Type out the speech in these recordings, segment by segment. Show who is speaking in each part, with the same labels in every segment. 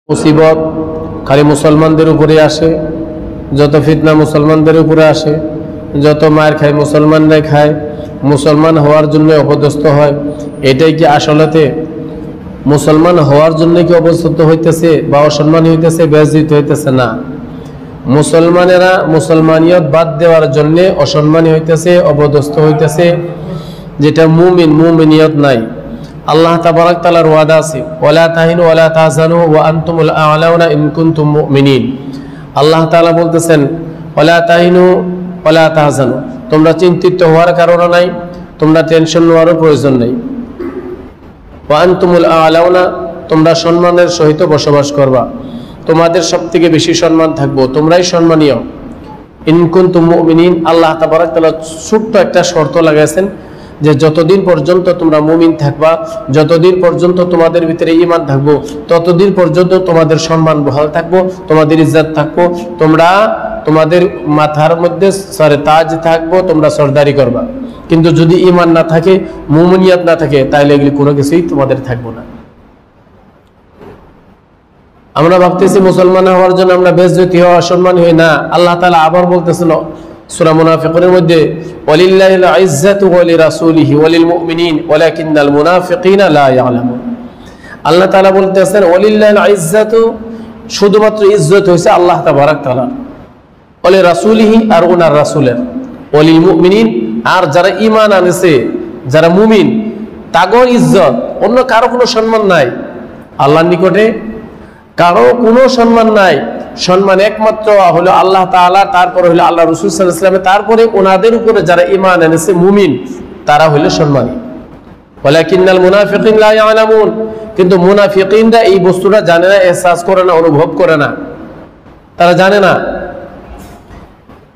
Speaker 1: মুসিবত খালি মুসলমানদের উপরে আসে, যত ফিতনা মুসলমানদের উপরে আসে, যত মার খায় মুসলমানরাই খায়, মুসলমান হওয়ার জন্য অপদস্থ হয়। এটাই কি আসলেতে মুসলমান হওয়ার জন্য কি অপদস্থ হইতেছে বা অসম্মানী হইতেছে, বেইজ্জত হইতেছে? না, মুসলমানেরা মুসলমানিয়ত বাদ দেওয়ার জন্য অসম্মানী হইতেছে, অপদস্থ হইতেছে, যেটা মুমিনিয়ত নাই। আল্লাহ তাবারাক তাআলার ওয়াদা আছে, ওয়ালা তাহিনু ওয়ালা তাহজানু ওয়া আনতুমুল আ'লাউনা ইন কুনতুম মুমিনিন। আল্লাহ তাআলা বলতেছেন, ওয়ালা তাহিনু ওয়ালা তাহজানু, তোমরা চিন্তিত হওয়ার কারণ নাই, তোমরা টেনশন নেওয়ারও প্রয়োজন নেই। ওয়া আনতুমুল আ'লাউনা, তোমরা সম্মানের সহিত বসবাস করবা, তোমাদের সবথেকে বেশি সম্মান থাকবো, তোমরাই সম্মানীয়। ইন কুনতুম মুমিনিন, আল্লাহ তাবারাক তাআলা ছোট্ট একটা শর্ত লাগাইছেন যে যতদিন পর্যন্ত তোমরা মুমিন থাকবা, যতদিন পর্যন্ত তোমাদের ভিতরে ঈমান থাকবো, ততদিন পর্যন্ত তোমাদের সম্মান বহাল থাকবো, তোমাদের ইজ্জত থাকবো, তোমরা তোমাদের মাথার মধ্যে সরে তাজ থাকবো, তোমরা সরদারি করবা। কিন্তু যদি ঈমান না থাকে, মুমিনিয়ত না থাকে, তাহলে এগুলি কোনো কিছুই তোমাদের থাকবো না। আমরা ভাবতেছি মুসলমান হওয়ার জন্য আমরা বেইজ্জতি হওয়া, অসম্মানী হই না। আল্লাহ তাআলা আবার বলতেছিল সূরা মুনাফিকুনের মধ্যে, ওয়ালিল্লাহিল ইজ্জাতু ওয়া লিরাসূলিহি ওয়া লিল মুমিনিন ওয়ালাকিন্নাল মুনাফিকিনা লা ইয়ালামুন। আল্লাহ তাআলা বলতেছেন ওয়ালিল্লাহিল ইজ্জাতু, শুধুমাত্র ইজ্জত হইছে আল্লাহ তাবারাক তাআলা, ওয়া লিরাসূলিহি, আর ওনার রাসূলের, ওয়া লিল মুমিনিন, আর যারা ঈমান আনছে, যারা মুমিন, তাগো ইজ্জত, অন্য কারো কোনো সম্মান নাই আল্লাহর নিকটে, কারো কোনো সম্মান নাই। সম্মান একমাত্র হলো আল্লাহ তাআলা, তারপরে হলো আল্লাহ রাসূল সাল্লাল্লাহু আলাইহি ওয়াসাল্লাম, তারপরে ওনাদের উপরে যারা ঈমান এনেছে মুমিন, তারা হলো সম্মানী। ওয়ালাকিন্নাল মুনাফিকিন লা ইয়ালামুন, কিন্তু মুনাফিকিনরা এই বস্তুটা জানে না, এহসাস করে না, অনুভব করে না, তারা জানে না।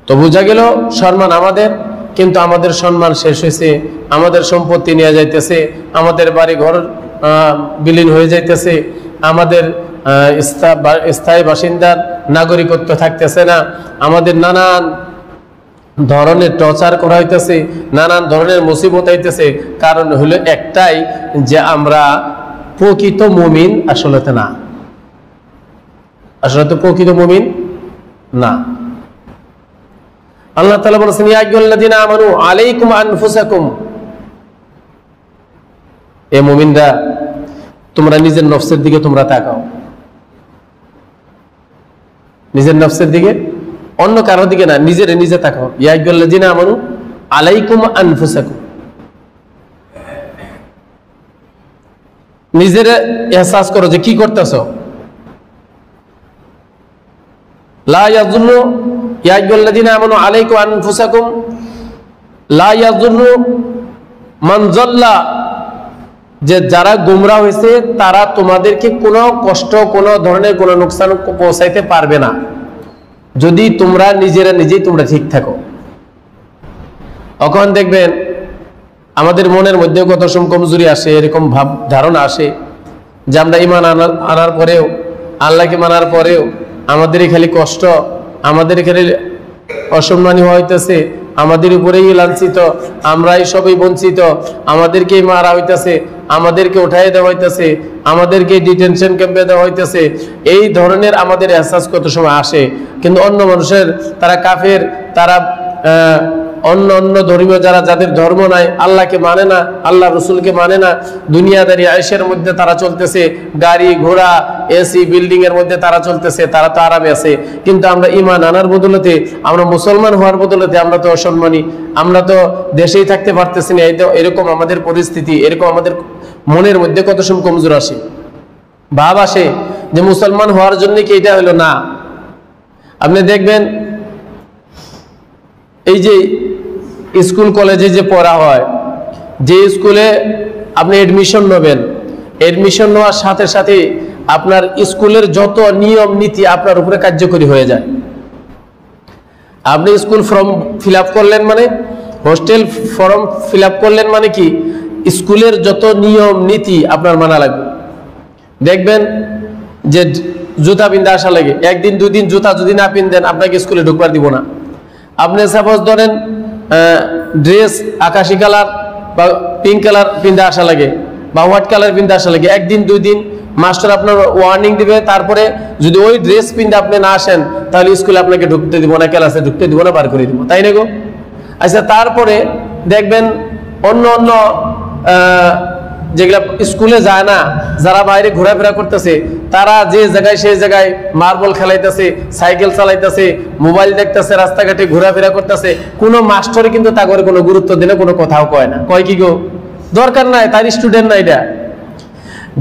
Speaker 1: তো বোঝা গেল সম্মান আমাদের, কিন্তু আমাদের সম্মান শেষ হয়েছে, আমাদের সম্পত্তি নিয়ে যাইতেছে, আমাদের বাড়ি ঘর বিলীন হয়ে যাইতেছে, আমাদের স্থায়ী বাসিন্দার নাগরিকত্ব থাকতেছে না, আমাদের নানান ধরনের টর্চার করা হইতেছে, নানান ধরনের মুসিবত হইতেছে। কারণ হলো একটাই, যে আমরা প্রকৃত মুমিন আসলেতে না, আসলে তো প্রকৃত মুমিন না। আল্লাহ তাআলা বলেছেন, ইয়া আইয়ুহাল্লাযীনা আমানু আলাইকুম আনফুসাকুম, এ মুমিনরা তোমরা নিজের নফসের দিকে তোমরা তাকাও, নিজের নফসের দিকে, অন্য কারোর দিকে না, নিজের নিজে তাকাও। ইয়া আইয়ুহাল্লাযীনা আমানু আলাইকুম আনফুসাকুম, নিজের এহসাস করো যে কি করতেছো। লা ইয়াযুররু, ইয়া আইয়ুহাল্লাযীনা আমানু আলাইকুম আনফুসাকুম লা ইয়াযুররু মান যাল্লা, যে যারা গোমরা হয়েছে তারা তোমাদেরকে কোনো কষ্ট, কোনো ধরনের কোনো নোকসান পৌঁছাইতে পারবে না, যদি তোমরা নিজেরা নিজেই তোমরা ঠিক থাকো। এখন দেখবেন আমাদের মনের মধ্যে কত সময় কমজোরি আসে, এরকম ভাব ধারণা আসে যে আমরা ঈমান আনার পরেও, আল্লাহকে মানার পরেও আমাদের খালি কষ্ট, আমাদের খালি অসম্মানী হইতেছে, আমাদের উপরেই লাঞ্ছিত, আমরাই সবই বঞ্চিত, আমাদেরকেই মারা হইতেছে, আমাদেরকে উঠাই দেওয়া হইতেছে, আমাদেরকে ডিটেনশন ক্যাম্পে দেওয়া হইতেছে। এই ধরনের আমাদের এহসাস কত সময় আসে। কিন্তু অন্য মানুষের, তারা কাফের, তারা অন্য অন্য ধর্মীয় যারা, যাদের ধর্ম নাই, আল্লাহকে মানে না, আল্লাহ রসুলকে মানে না, দুনিয়াদারি আয়েশের মধ্যে তারা চলতেছে, গাড়ি ঘোড়া এসি বিল্ডিং এর মধ্যে তারা চলতেছে, তারা তো আরামে আছে। কিন্তু আমরা ঈমান আনার বদলতে, আমরা মুসলমান হওয়ার বদলতে আমরা তো অসম্মানী, আমরা তো দেশেই থাকতে পারতেছি না। এরকম আমাদের পরিস্থিতি, এরকম আমাদের মনের মধ্যে কত সময় কমজোর আসে, ভাব আসে যে মুসলমান হওয়ার জন্য কি এটা হলো না। আপনি দেখবেন এই যে স্কুল কলেজে যে পড়া হয়, যে স্কুলে আপনি এডমিশন নেবেন, এডমিশন নেওয়ার সাথে সাথে আপনার স্কুলের যত নিয়ম নীতি আপনার উপরে কার্যকরী হয়ে যায়। আপনি স্কুল ফর্ম ফিল আপ করলেন মানে, হোস্টেল ফর্ম ফিল আপ করলেন মানে কি, স্কুলের যত নিয়ম নীতি আপনার মানা লাগবে। দেখবেন যে জুতা পিন্ধে আসা লাগে, একদিন দুদিন জুতা যদি না পিন্ধেন আপনাকে স্কুলে ঢুকবার দিব না। আপনি সাপোজ ধরেন ড্রেস আকাশি কালার বা পিঙ্ক কালার পিন্ধে আসা লাগে, বা হোয়াইট কালার পিন্ধে আসা লাগে, একদিন দুই দিন মাস্টার আপনার ওয়ার্নিং দিবে, তারপরে যদি ওই ড্রেস পিনতে আপনি না আসেন তাহলে স্কুলে আপনাকে ঢুকতে দিব না, ক্লাসে ঢুকতে দিব না, বার করে দিব, তাই না গো? আচ্ছা, তারপরে দেখবেন অন্য অন্য যেগুলা স্কুলে যায় না, যারা বাইরে ঘোরাফেরা করতেছে, তারা যে জায়গায় সেই জায়গায় মার্বল খেলাইতেছে, সাইকেল চালাইতেছে, মোবাইল দেখতেছে, রাস্তাঘাটে ঘোরাফেরা করতেছে, কোনো মাস্টারে কিন্তু তা করে কোনো গুরুত্ব দিলে কোনো কথাও কয় না। কয় কি গো? দরকার নাই, তার স্টুডেন্ট না এটা।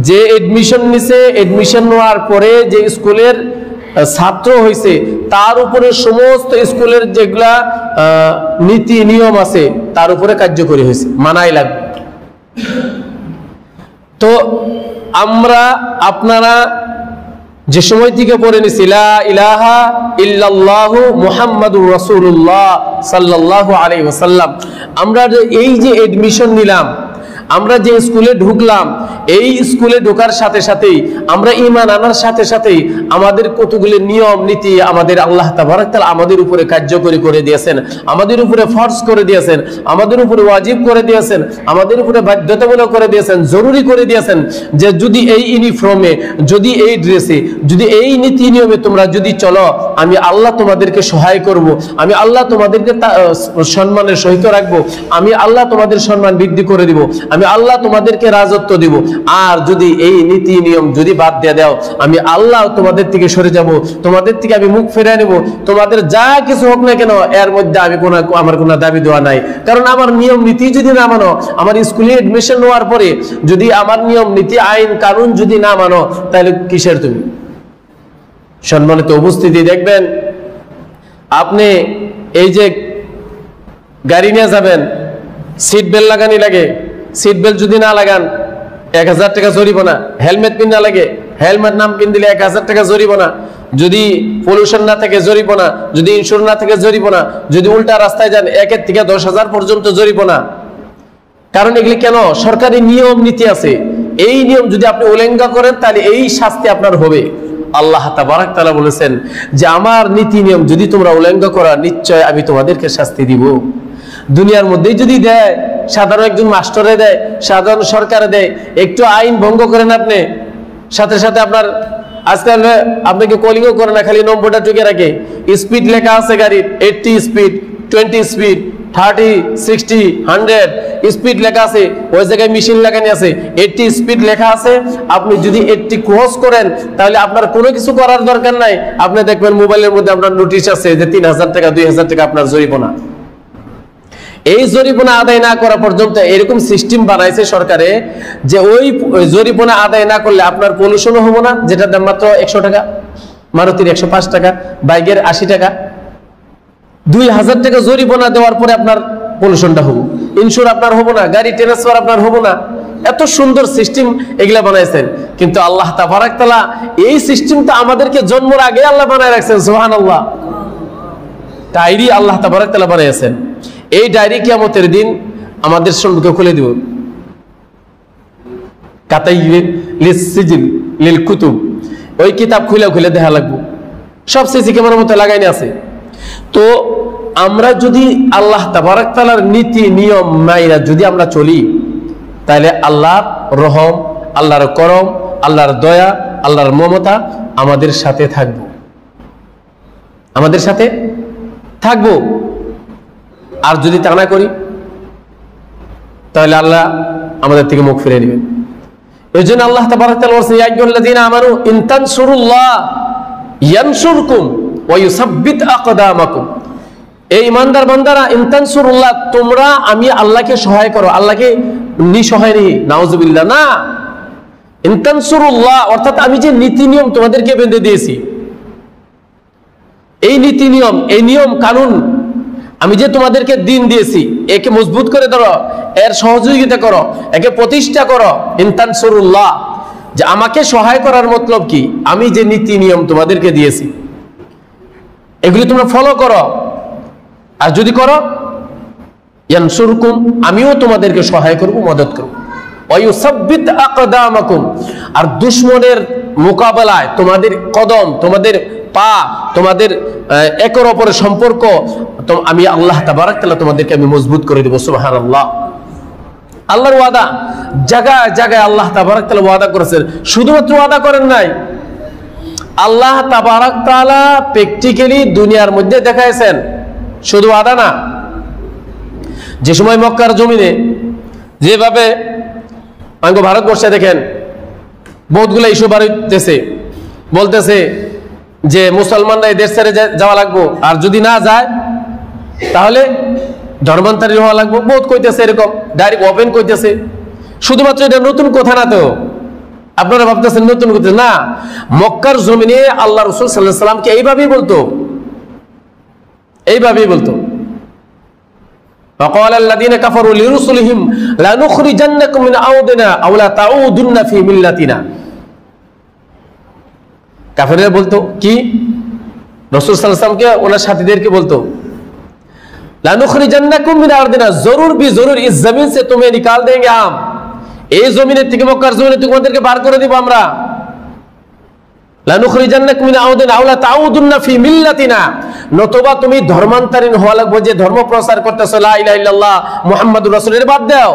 Speaker 1: যে এডমিশন নিছে, এডমিশন নেওয়ার পরে যে স্কুলের ছাত্র হয়েছে, তার উপরে সমস্ত স্কুলের যেগুলা নীতি নিয়ম আছে তার উপরে কার্যকরী হয়েছে, মানাই লাগবে। তো আমরা আপনারা যে সময় থেকে পড়ে নিছি লা ইলাহা ইল্লাল্লাহু মুহাম্মাদুর রাসূলুল্লাহ সাল্লাল্লাহু আলাইহি ওয়াসাল্লাম, আমরা এই যে এডমিশন নিলাম, আমরা যে স্কুলে ঢুকলাম, এই স্কুলে ঢোকার সাথে সাথেই আমরা ঈমান আনার সাথে সাথেই আমাদের কতগুলি নিয়ম নীতি আমাদের আল্লাহ তাবারক তাআলা আমাদের উপরে কার্যকরী করে দিয়েছেন, আমাদের উপরে ফরজ করে দিয়েছেন, আমাদের উপরে ওয়াজিব করে দিয়েছেন, আমাদের উপরে বাধ্যতামূলক করে দিয়েছেন, জরুরি করে দিয়েছেন যে যদি এই ইউনিফর্মে, যদি এই ড্রেসে, যদি এই নীতি নিয়মে তোমরা যদি চলো, আমি আল্লাহ তোমাদেরকে সহায় করব, আমি আল্লাহ তোমাদেরকে সম্মানের সহিত রাখবো, আমি আল্লাহ তোমাদের সম্মান বৃদ্ধি করে দিব, আমি আল্লাহ তোমাদেরকে রাজত্ব দিব। আর যদি এই নীতি নিয়ম যদি বাদ দিয়ে দাও, আমি আল্লাহ তোমাদের থেকে সরে যাব, তোমাদের থেকে আমি মুখ ফিরিয়ে নেব, তোমাদের যা কিছু হোক না কেন এর মধ্যে আমি আমার কোনো দাবি দেওয়া নাই। কারণ আমার নিয়ম নীতি যদি না মানো, আমার স্কুলে এডমিশন নেওয়ার পরে যদি আমার নিয়ম নীতি আইন কানুন যদি না মানো, তাহলে কিসের তুমি? সম্মানিত উপস্থিতি, দেখবেন আপনি এই যে গাড়ি নিয়ে যাবেন, সিট বেল্ট লাগানি লাগে, সিট বেল্ট যদি না লাগান 1000 টাকা জরিমানা, হেলমেট পিন না লাগে, হেলমেট নাম পিন দিলে 1000 টাকা জরিমানা, যদি পলিউশন না থাকে জরিমানা, যদি ইন্স্যুরেন্স না থাকে জরিমানা, যদি উল্টা রাস্তায় যান 1 থেকে 10,000 পর্যন্ত জরিমানা। কারণ এগুলি কেন? সরকারি নিয়ম নীতি আছে, এই নিয়ম যদি আপনি উল্লঙ্ঘন করেন তাহলে এই শাস্তি আপনার হবে। আল্লাহ তাবারক তাআলা বলেছেন যে আমার নীতি নিয়ম যদি তোমরা উল্লঙ্ঘন করো, নিশ্চয় আমি তোমাদেরকে শাস্তি দিব। দুনিয়ার মধ্যেই যদি দেয়, সাধারণ একজন মাস্টারে দেয়, সাধারণ সরকারে দেয়, একটু আইন ভঙ্গ করেন আপনি, সাথে সাথে আপনার আজকাল আপনাকে কলিংও করে না, খালি নম্বরটা টুকে রাখে, স্পিড লেখা আছে গাড়ির 80 স্পিড, 20 স্পিড, 30, 60, 100 স্পিড লেখা আছে, ওই জায়গায় মেশিন লাগানো আছে, 80 স্পিড লেখা আছে। আপনি যদি 80 ক্রস করেন তাহলে আপনার কোনো কিছু করার দরকার নাই, আপনি দেখবেন মোবাইলের মধ্যে আপনার নোটিশ আছে যে 3000 টাকা 2000 টাকা আপনার জরিমানা। এই জরিমানা আদায় না করা পর্যন্ত এরকম সিস্টেম বানাইছে সরকারে যে ওই জরিমানা আদায় না করলে আপনার পলিউশনও হবো না, যেটার দাম মাত্র 100 টাকা, মারুতির 105 টাকা, বাইকের 80 টাকা, 2000 টাকা জরিমানা দেওয়ার পরে আপনার পলিউশনটা হবো, ইন্স্যুর আপনার হবো না, গাড়ি ট্রান্সফার আপনার হবো না। এত সুন্দর সিস্টেম এগুলা বানাইছেন, কিন্তু আল্লাহ তাবারক তাআলা এই সিস্টেমটা আমাদেরকে জন্মের আগে আল্লাহ বানায় রাখছেন। সুবহানাল্লাহ, ডায়েরি আল্লাহ তাবারক তাআলা বানাইছেন। এই ডায়েরি কিয়ামতের দিন আমাদের সম্মুখে খুলে দিব, লিল কুতুব, ওই কিতাব খুলে খুলে দেখা লাগবো, সব সিসি ক্যামেরার মতো লাগাইনি আছে। তো আমরা যদি আল্লাহ তাবারক তাআলার নীতি নিয়ম মাইরা যদি আমরা চলি, তাহলে আল্লাহর রহম, আল্লাহর করম, আল্লাহর দয়া, আল্লাহর মমতা আমাদের সাথে থাকবো, আমাদের সাথে থাকবো। আর যদি তা না করি তাহলে আল্লাহ আমাদের থেকে মুখ ফিরিয়ে নেবেন। এই জন্য আল্লাহ তাবারক তাআলা বলেছেন, ইয়া আইয়ুহাল্লাযীনা আমানু ইন তানসুরুল্লাহ ইয়ানসুরকুম ওয়া ইউসাব্বিত আকদামাকুম। এই ইমানদার বান্দারা, ইন তানসুরুল্লাহ, তোমরা আমি আল্লাহকে সহায় করো, আল্লাহকে নিঃসহায় নেই, নাউযুবিল্লাহ না। ইন তানসুরুল্লাহ অর্থাৎ আমি যে নীতি নিয়ম তোমাদেরকে বেঁধে দিয়েছি, এই নীতি নিয়ম, এই নিয়ম কানুন আমি যে তোমাদেরকে দিন দিয়েছি, একে মজবুত করে ধরো, এর সহযোগিতা করো, একে প্রতিষ্ঠা করো। ইন তানসুরুল্লাহ, যে আমাকে সহায় করার মতলব কি? আমি যে নীতি নিয়ম তোমাদেরকে দিয়েছি এগুলি তোমরা ফলো করো, আর যদি করো ইয়ানসুরকুম, আমিও তোমাদেরকে সহায় করব, মদদ করব। ওয়া ইউসাব্বিত আকদামাকুম, আর দুশমনের মোকাবেলায় তোমাদের কদম, তোমাদের পা, তোমাদের একের অপরের সম্পর্ক আমি আল্লাহ তাবারক তাআলা তোমাদেরকে আমি মজবুত করে দেব। সুবহানাল্লাহ। আল্লাহর ওয়াদা জায়গায় জায়গায় আল্লাহ তাবারক তাআলা ওয়াদা করেছেন। শুধুমাত্র ওয়াদা করেন নাই, আল্লাহ তাবারক তাআলা প্র্যাকটিক্যালি দুনিয়ার মধ্যে দেখাইছেন, শুধু ওয়াদা না। যে সময় মক্কার জমিনে যেভাবে ভারতবর্ষে দেখেন বহুতগুলো ইস্যু বাড়িতেছে, বলতেছে যে মুসলমানরা এই দেশ ছেড়ে যাওয়া লাগবো, আর যদি না যায় তাহলে ধর্মান্তরী হওয়া লাগবো, বহুত কইতেছে, এরকম ডাইরেক্ট ওপেন কইতেছে। শুধুমাত্র এটা নতুন কথা না তো, আপনারা ভাবতেছেন নতুন কথা না। মক্কার জমিনে আল্লাহ রাসূল সাল্লাল্লাহু আলাইহি ওয়াসাল্লামকে এইভাবেই বলতো, এইভাবেই বলতো। وقال الذين كفروا لرسلهم لنخرجنكم من أرضنا أو لتعودن في ملتنا। কাফেররা বলতো কি, রাসূল সাল্লাল্লাহু আলাইহি ওয়াসাল্লামকে ওনার সাথীদেরকে বলতো লানুখরিজান্নাকুম মিন আরদিনা, জরুর বি জরুর ইস জমিন সে তুমি নিকাল দেंगे हम, এই জমিনের থেকে মক্কার জমিনে তোমাদেরকে বার করে দিব আমরা। লানুখরিজান্নাকুম মিন আরদিনা আও লাতাউদুন্না ফি মিল্লাতিনা, নতুবা তুমি ধর্মান্তরীণ হওয়া লাগবে, যে ধর্ম প্রচার করতেছো লা ইলাহা ইল্লাল্লাহ মুহাম্মাদুর রাসূল, এর বাদ দাও।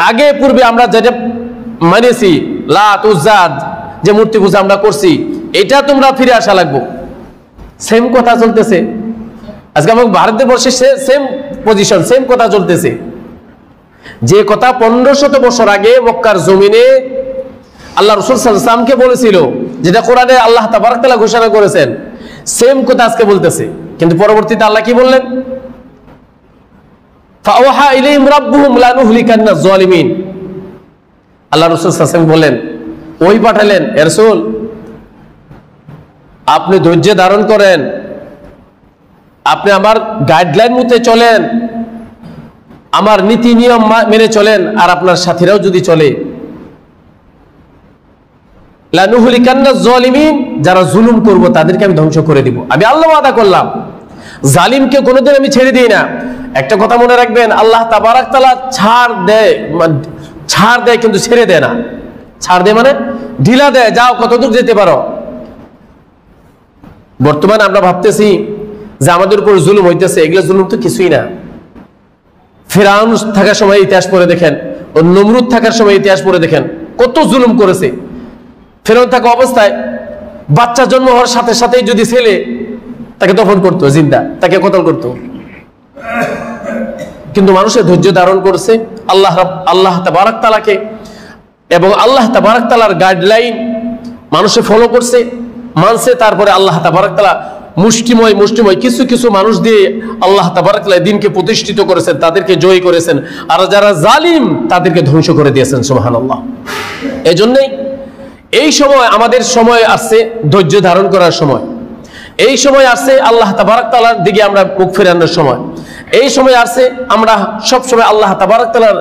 Speaker 1: আগে পূর্বে আমরা যেটা মানেছি লাত উজ্জাদ, যে মূর্তি পূজা আমরা করছি, এটা তোমরা ফিরে আসা লাগবে। সেম কথা চলতেছে আজকে আমাদের ভারতবর্ষে, সেম পজিশন, সেম কথা চলতেছে। যে কথা 1500 বছর আগে মক্কার জমিনে আল্লাহ রাসূল সাল্লাল্লাহু আলাইহি ওয়াসাল্লামকে বলেছিল, যেটা কোরআনে আল্লাহ তাবারক তাআলা ঘোষণা করেছেন, সেম কথা আজকে বলতেছে। কিন্তু পরবর্তীতে আল্লাহ কি বললেন, ফাওহা ইলাইহিম রাব্বুহুম লানুহলিকান্নাজ জালিমিন। আল্লাহ রাসূল সাল্লাল্লাহু আলাইহি ওয়াসাল্লাম বলেন, ওই পাঠালেন, হে রাসূল আপনি ধৈর্য ধারণ করেন, আপনি আমার গাইডলাইন মতে চলেন, আমার নীতি নিয়ম মেনে চলেন, আর আপনার সাথীরাও যদি চলে, লানুহলিকান্নাজ জালিমিন, যারা জুলুম করব তাদেরকে আমি ধ্বংস করে দিব। আমি আল্লাহ ওয়াদা করলাম, জালিমকে কোনোদিন আমি ছেড়ে দিই না। একটা কথা মনে রাখবেন, আল্লাহ তাবারক তাআলা ছাড় দেয় কিন্তু ছেড়ে দেয় না। ছাড় দেয় মানে ঢিলা দেয়, যাও কতদূর যেতে পারো। বর্তমানে আমরা ভাবতেছি যে আমাদের উপর জুলুম হইতেছে, এগুলো জুলুম তো কিছুই না। ফিরআউন থাকার সময় ইতিহাস পড়ে দেখেন, ও নমরুদ থাকার সময় ইতিহাস পড়ে দেখেন, কত জুলুম করেছে। ফিরআউন থাকা অবস্থায় বাচ্চা জন্ম হওয়ার সাথে সাথেই যদি ছেলে, তাকে দফন করতো জিন্দা, তাকে কতল করতো। কিন্তু মানুষের ধৈর্য ধারণ করছে আল্লাহ তাবারক তাআলাকে, এবং আল্লাহ তাবারক তাআলার গাইডলাইন মানুষে ফলো করছে, মানছে। তারপরে আল্লাহ তাবারক তাআলা মুষ্টিময় কিছু কিছু মানুষ দিয়ে আল্লাহ তাবারক তাআলা দিনকে প্রতিষ্ঠিত করেছেন, তাদেরকে জয়ী করেছেন, আর যারা জালিম তাদেরকে ধ্বংস করে দিয়েছেন। সুবহানাল্লাহ। এজন্যই এই সময় আমাদের সময় আসছে ধৈর্য ধারণ করার সময়, এই সময় আসছে আল্লাহ তাবারক তাআলার দিকে আমরা মুখ ফেরানোর সময়, এই সময় আসছে আমরা সব সময় আল্লাহ তাবারক তাআলার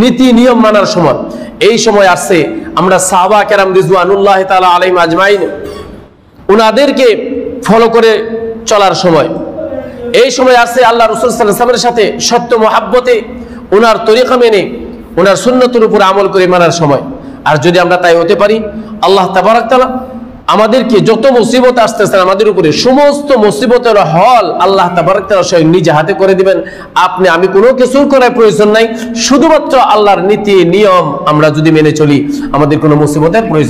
Speaker 1: নীতি নিয়ম মানার সময়, এই সময় আসছে আমরা সাহাবা কেরাম রিজওয়ানুল্লাহি তাআলা আলাইহিম আজমাইন উনাদেরকে ফলো করে চলার সময়, এই সময় আসছে আল্লাহ রাসূল সাল্লাল্লাহু আলাইহি ওয়াসাল্লামের সাথে সত্য মহাব্বতে ওনার তরিকা মেনে ওনার সুন্নতের উপর আমল করে মানার সময়। আর যদি আমরা তাই হতে পারি, আল্লাহ তাবারক তাআলা আমাদেরকে যত মুসিবত আসতেছে আমাদের উপরে, সমস্ত মুসিবতের হল আল্লাহ তাবারক তাআলা স্বয়ং নিজে হাতে করে দিবেন। আমি কোনো কিছুর করার প্রয়োজন নাই, শুধুমাত্র আল্লাহর নীতি নিয়ম আমরা যদি মেনে চলি, আমাদের কোনো মুসিবতের প্রয়োজন